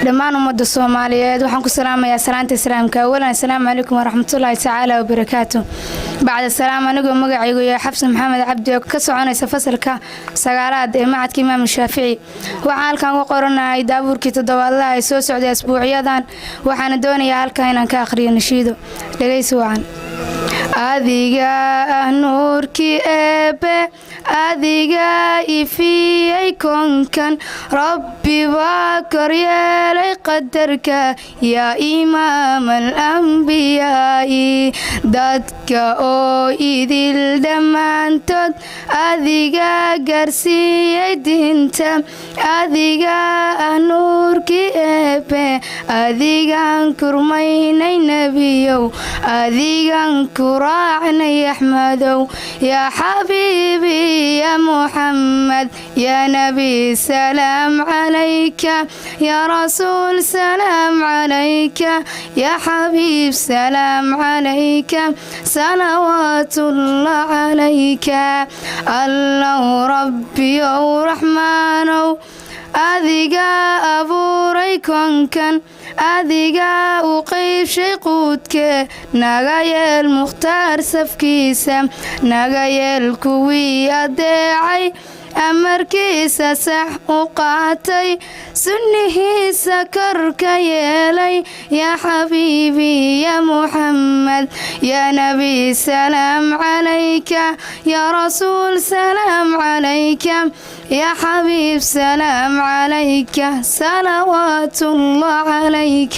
dhammaan ummadda Soomaaliyeed waxaan ku salaamayaa salaanta islaamka awlan assalaamu calaykum waraxmatullaahi tacaala wabarakaatuh bacda salaam anigu magacaygu yahay Xabsan Maxamed Cabdi oo ka soconaysa fasalka sagaalaad ee macadka Imaam Shaafici waxaan halkan ku qoranahay daaburkii toddobaadlaha ay soo socday asbuucyadan waxaan doonayaa halkan inaan ka akhriyo nashiido dhageysi wacan adiga nuurki eebe adiga ifiyay konkan rabbi waa koryeelay qadarka yaa imaam al-anbiyaa'i dadka oo idil dhammaantood adiga gaarsiiyay diinta adiga nuurki eebe adigaan kurmaynay nebiyow adigaan كراعنا يا أحمدو يا حبيبي يا محمد يا نبي سلام عليك يا رسول سلام عليك يا حبيب سلام عليك صلوات الله عليك الله ربي ورحمن adiga abuuray konkan adiga u qaybshay quudke naga yeel mukhtaar safkiisa naga yeel kuwii adeecay amarkiisa sax u qaatay sunnihiisa korka yeelay yaa xabiibi ya muxamed yaa nabi salaam calayka yaa rasuul salaam calayka يا حبيب سلام عليك صلوات الله عليك